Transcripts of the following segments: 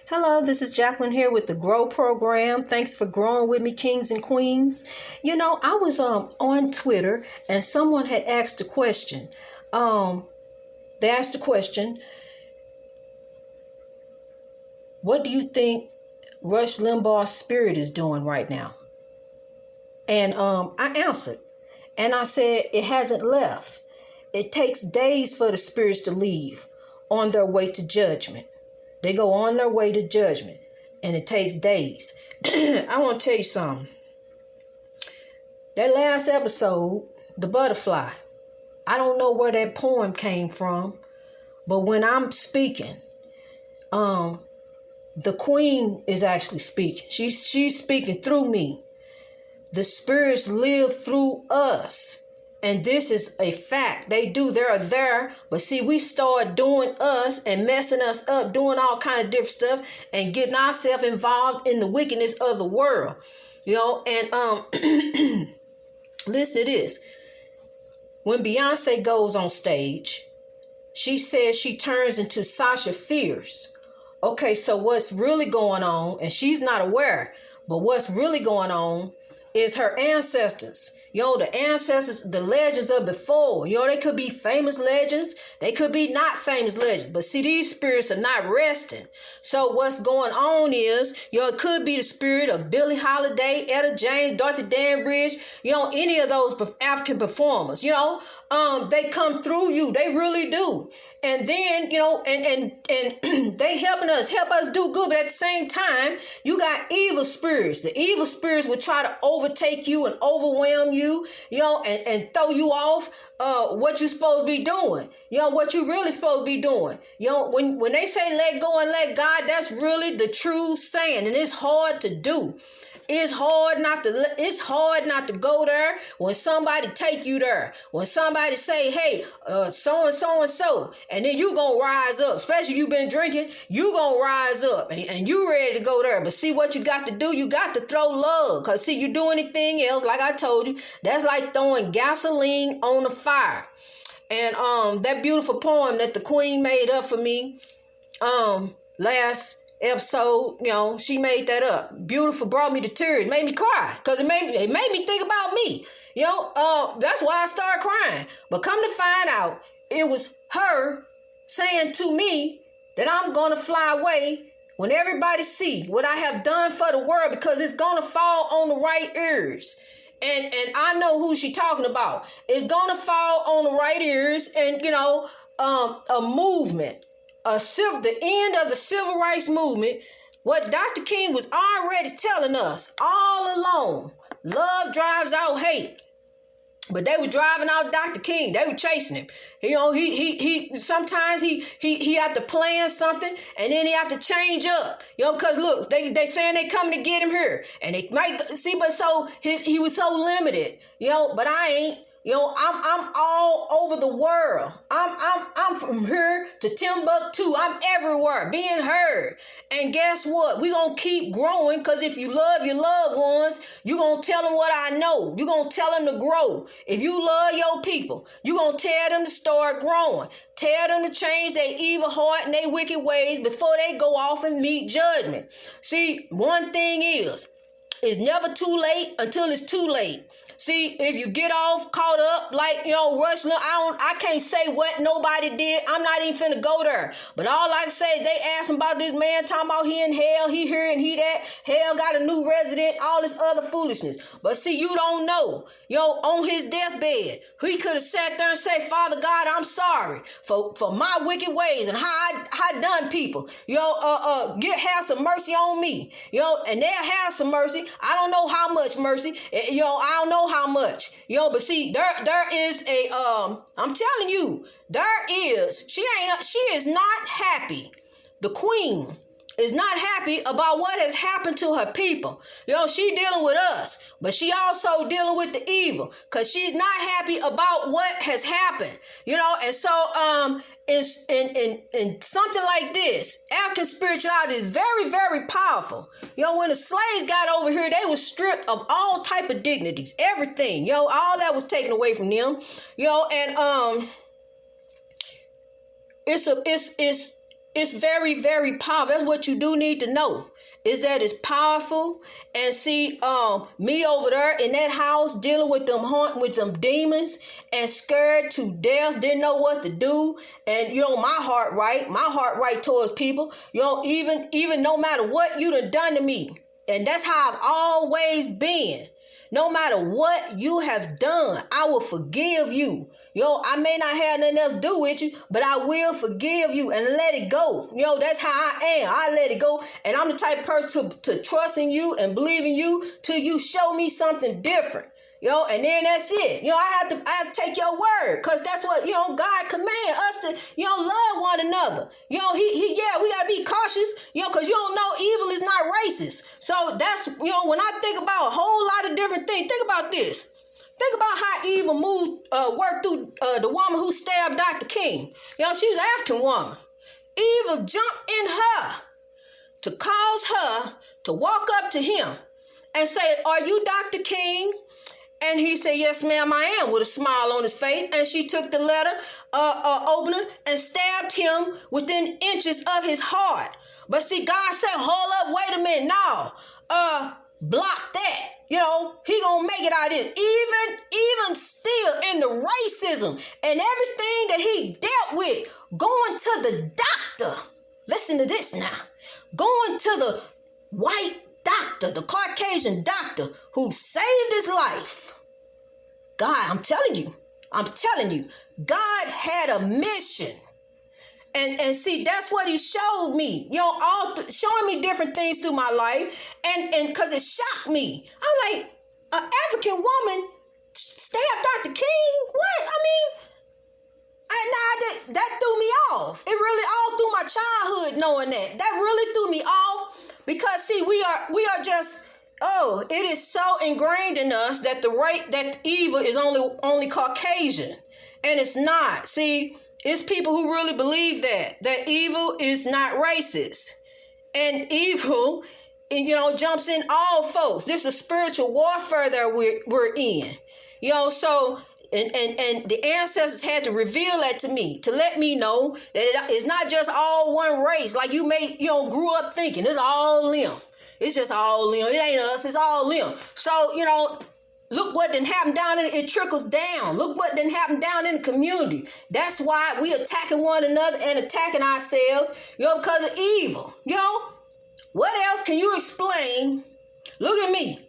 Hello, this is Jacqueline here with the GROW program. Thanks for growing with me, kings and queens. You know, I was on Twitter and someone had asked a question. They asked a question, what do you think Rush Limbaugh's spirit is doing right now? And I answered, and I said, it hasn't left. It takes days for the spirits to leave on their way to judgment. They go on their way to judgment, and it takes days. I want to tell you something. That last episode, The Butterfly, I don't know where that poem came from, but when I'm speaking, the queen is actually speaking. She's speaking through me. The spirits live through us. And this is a fact. They are there. But see, we start doing us and messing us up, doing all kind of different stuff and getting ourselves involved in the wickedness of the world. You know, and listen to this. When Beyonce goes on stage, she says she turns into Sasha Fierce. Okay, so what's really going on, and she's not aware, but what's really going on is her ancestors. You know, the ancestors, the legends of before. You know, they could be famous legends. They could be not famous legends. But see, these spirits are not resting. So what's going on is, you know, it could be the spirit of Billie Holiday, Etta James, Dorothy Dandridge, you know, any of those African performers. You know, they come through you. They really do. And then, you know, and they help us do good. But at the same time, you got evil spirits. The evil spirits will try to overtake you and overwhelm you, you know, and throw you off what you're supposed to be doing. You know, what you really supposed to be doing. You know, when they say let go and let God, that's really the true saying. And it's hard to do. It's hard not to go there when somebody take you there. When somebody say, hey, so and so and so, and then you gonna rise up. Especially if you been drinking, you gonna rise up and you ready to go there. But see what you got to do? You got to throw love. Cause see, you do anything else, like I told you, that's like throwing gasoline on the fire. And that beautiful poem that the queen made up for me, last episode, you know, she made that up. Beautiful, brought me to tears, made me cry, because it made me think about me. You know, that's why I started crying. But come to find out, it was her saying to me that I'm gonna fly away when everybody see what I have done for the world, because it's gonna fall on the right ears. And I know who she talking about. It's gonna fall on the right ears, and you know, a movement. The end of the civil rights movement, what Dr. King was already telling us all along. Love drives out hate. But they were driving out Dr. King. They were chasing him. You know, he sometimes he had to plan something, and then he had to change up. You know, because look, they saying they coming to get him here. And they might see, but so he was so limited, you know, but I ain't. You know, I'm all over the world. I'm from here to Timbuktu. I'm everywhere, being heard. And guess what? We gonna keep growing, because if you love your loved ones, you gonna tell them what I know. You gonna tell them to grow. If you love your people, you gonna tell them to start growing. Tell them to change their evil heart and their wicked ways before they go off and meet judgment. See, one thing is, it's never too late until it's too late. See, if you get off caught up like, you know, Rush, I can't say what nobody did. I'm not even finna go there. But all I can say is they asked him about this man talking about he in hell, he here and he that. Hell got a new resident, all this other foolishness. But see, you don't know. You know, on his deathbed, he could have sat there and said, Father God, I'm sorry for my wicked ways and how I done people. You know, have some mercy on me. You know, and they'll have some mercy. I don't know how much mercy. You know, I don't know how much. You know, but see, there is a I'm telling you, she is not happy. The queen is not happy about what has happened to her people. You know, she dealing with us, but she also dealing with the evil, because she's not happy about what has happened. You know, and so in something like this, African spirituality is very, very powerful. You know, when the slaves got over here, they were stripped of all type of dignities, everything. You know, all that was taken away from them. You know, and it's It's very, very powerful. That's what you do need to know, is that it's powerful. And see, me over there in that house dealing with them demons and scared to death, didn't know what to do. And my heart right towards people. Even no matter what you done to me. And that's how I've always been. No matter what you have done, I will forgive you. I may not have nothing else to do with you, but I will forgive you and let it go. That's how I am. I let it go. And I'm the type of person to trust in you and believe in you till you show me something different. And then that's it. I have to take your word, because that's what, God command us to, love one another. We got to be cautious, because you don't know evil is not racist. So that's, when I think about a whole lot of different things, think about this. Think about how evil worked through the woman who stabbed Dr. King. She was an African woman. Evil jumped in her to cause her to walk up to him and say, "Are you Dr. King?" And he said, "Yes, ma'am, I am," with a smile on his face. And she took the letter opener and stabbed him within inches of his heart. But see, God said, "Hold up, wait a minute, now, block that. He gonna make it out of this." Even still in the racism and everything that he dealt with, going to the doctor. Listen to this now. Going to the white doctor, the Caucasian doctor who saved his life. God, I'm telling you, God had a mission. And see, that's what he showed me, showing me different things through my life. And because it shocked me. I'm like, an African woman stabbed Dr. King? What? That threw me off. It really all through my childhood knowing that. That really threw me off, because see, we are just, it is so ingrained in us that that evil is only Caucasian. And it's not. See, it's people who really believe that evil is not racist. And evil, jumps in all folks. This is spiritual warfare that we're in. So, and the ancestors had to reveal that to me, to let me know that it's not just all one race. Like you grew up thinking it's all them. It's just all them. It ain't us. It's all them. So, look what didn't happen down in it. Trickles down. Look what didn't happen down in the community. That's why we attacking one another and attacking ourselves, because of evil. What else can you explain? Look at me.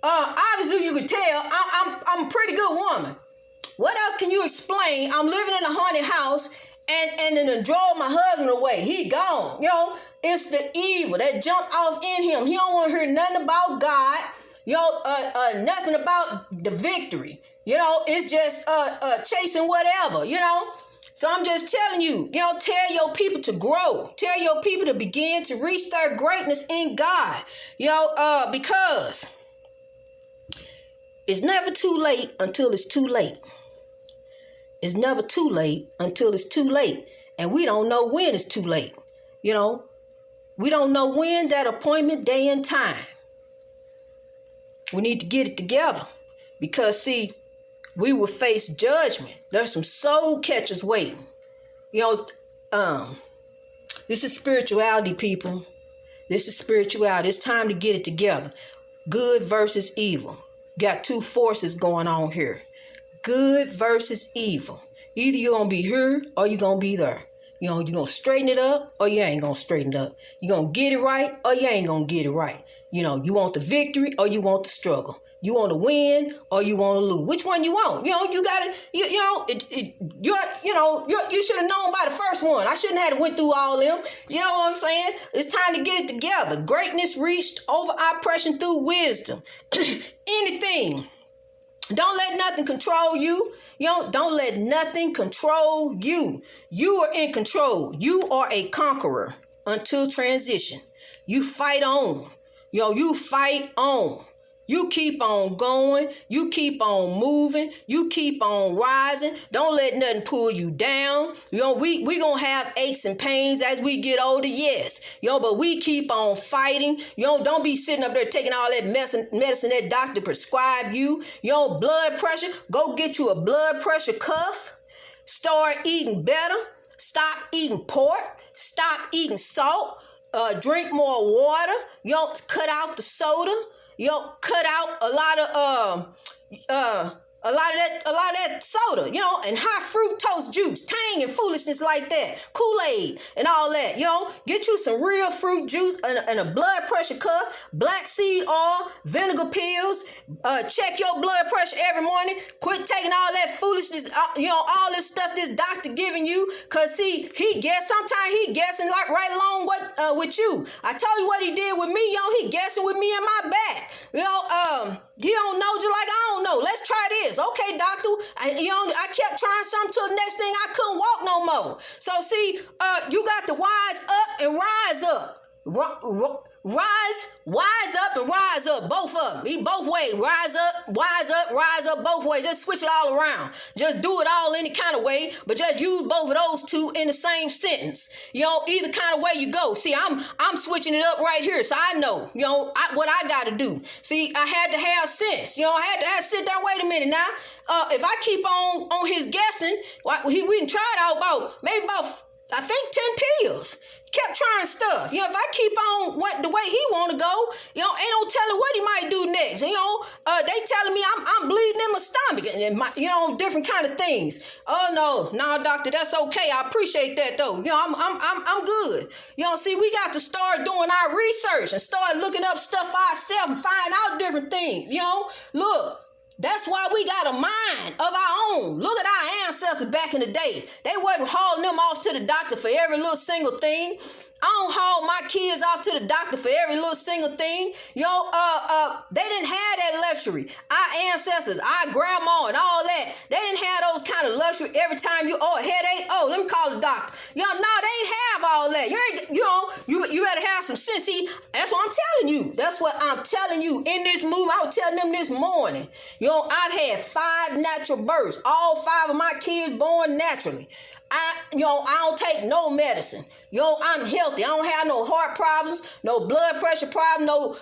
Obviously you can tell I'm a pretty good woman. What else can you explain? I'm living in a haunted house and then drove my husband away. He gone. It's the evil that jumped off in him. He don't want to hear nothing about God. Nothing about the victory. It's just chasing whatever, So I'm just telling you, tell your people to grow. Tell your people to begin to reach their greatness in God. Because it's never too late until it's too late. It's never too late until it's too late. And we don't know when it's too late. We don't know when, that appointment, day and time. We need to get it together, because see, we will face judgment. There's some soul catchers waiting. This is spirituality, people. This is spirituality. It's time to get it together. Good versus evil. Got two forces going on here. Good versus evil. Either you're going to be here or you're going to be there. You're going to straighten it up or you ain't going to straighten it up. You're going to get it right or you ain't going to get it right. You want the victory or you want the struggle. You want to win or you want to lose. Which one you want? You got it. You should have known by the first one. I shouldn't have went through all them. You know what I'm saying? It's time to get it together. Greatness reached over oppression through wisdom. Anything. Don't let nothing control you. Don't let nothing control you. You are in control. You are a conqueror until transition. You fight on. You fight on. You keep on going. You keep on moving. You keep on rising. Don't let nothing pull you down. We going to have aches and pains as we get older, yes. But we keep on fighting. Don't be sitting up there taking all that medicine that doctor prescribed you. Blood pressure, go get you a blood pressure cuff. Start eating better. Stop eating pork. stop eating salt, drink more water, cut out the soda, cut out a lot of that soda, and high fructose juice, tang and foolishness like that, Kool-Aid and all that, get you some real fruit juice and a blood pressure cuff, black seed oil, vinegar pills, check your blood pressure every morning, quit taking all that foolishness, all this stuff this doctor giving you, cause see, sometimes he guessing like right along with you. I told you what he did with me, he guessing with me in my back, he don't know just like I don't know. Let's try this. Okay, doctor. I kept trying something till the next thing I couldn't walk no more. So see, you got to wise up and rise up. Wise up and rise up, both of them. He both ways. Rise up both ways. Just switch it all around. Just do it all any kind of way, but just use both of those two in the same sentence. Either kind of way you go. See, I'm switching it up right here, so I know, what I got to do. See, I had to have sense. I had to sit there. Wait a minute now. If I keep on his guessing, we done tried out about I think 10 pills. Kept trying stuff. If I keep on the way he want to go, ain't no telling what he might do next. They telling me I'm bleeding in my stomach and different kind of things. Oh no, doctor, that's okay. I appreciate that though. I'm good. See, we got to start doing our research and start looking up stuff for ourselves and find out different things. Look. That's why we got a mind of our own. Look at our ancestors back in the day. They wasn't hauling them off to the doctor for every little single thing. I don't haul my kids off to the doctor for every little single thing. They didn't have that luxury. Our ancestors, our grandma and all that, they didn't have those kind of luxury. Every time a headache, let me call the doctor. No, they ain't have all that. You better have some sense. See, that's what I'm telling you. That's what I'm telling you in this movie. I was telling them this morning. I've had 5 natural births. All 5 of my kids born naturally. I don't take no medicine. I'm healthy. I don't have no heart problems, no blood pressure problem, no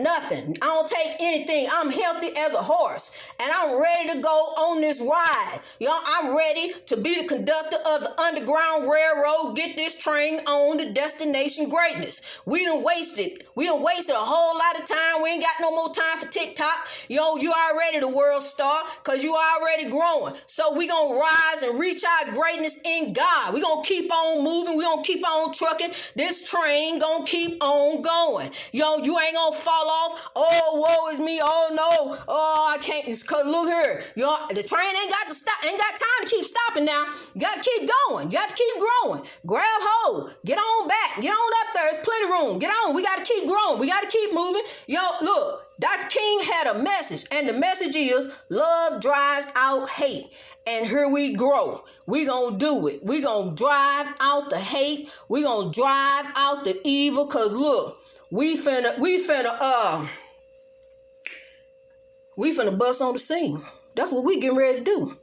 nothing. I don't take anything. I'm healthy as a horse, and I'm ready to go on this ride. I'm ready to be the conductor of the Underground Railroad. Get this train on to destination greatness. We done wasted a whole lot of time. We ain't got no more time for TikTok. You already the world star, cause you already growing. So we gonna rise and reach our greatness in God. We're going to keep on moving. We're going to keep on trucking. This train going to keep on going. You ain't going to fall off. Oh, woe is me. Oh, no. Oh, I can't. Look here. The train ain't got to stop. Ain't got time to keep stopping now. You got to keep going. You got to keep growing. Grab hold. Get on back. Get on up there. There's plenty of room. Get on. We got to keep growing. We got to keep moving. Look. Dr. King had a message, and the message is love drives out hate. And here we grow. We gonna do it. We gonna drive out the hate. We gonna drive out the evil. Cause look, we finna bust on the scene. That's what we getting ready to do.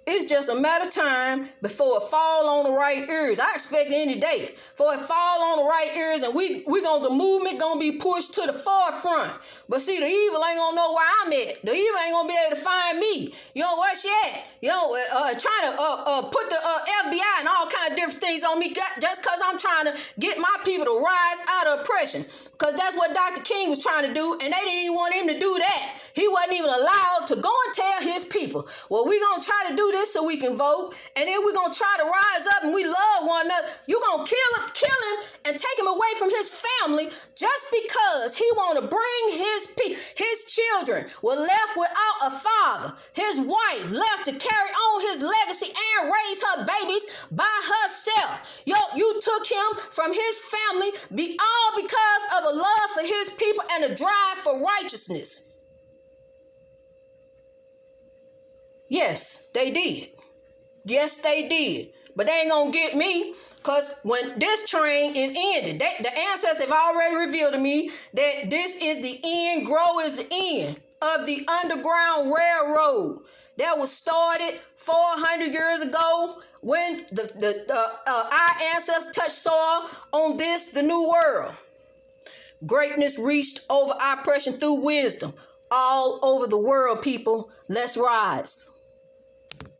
It's just a matter of time before it fall on the right ears. I expect any day before it fall on the right ears, and the movement gonna be pushed to the forefront. But see, the evil ain't gonna know where I'm at. The evil ain't gonna be able to find me. Where she at? Trying to put the FBI and all kind of different things on me just cause I'm trying to get my people to rise out of oppression. Cause that's what Dr. King was trying to do, and they didn't even want him to do that. He wasn't even allowed to go and tell his people, well, we gonna try to do this so we can vote, and then we're gonna try to rise up and we love one another. You gonna kill him and take him away from his family just because he wanna bring his children were left without a father. His wife left to carry on his legacy and raise her babies by herself. You took him from his family all because of a love for his people and a drive for righteousness. Yes, they did. Yes, they did. But they ain't gonna get me, because when this train is ended, the ancestors have already revealed to me that this is the end. GROW is the end of the Underground Railroad that was started 400 years ago when our ancestors touched soil on the new world. Greatness reached over oppression through wisdom all over the world, people. Let's rise.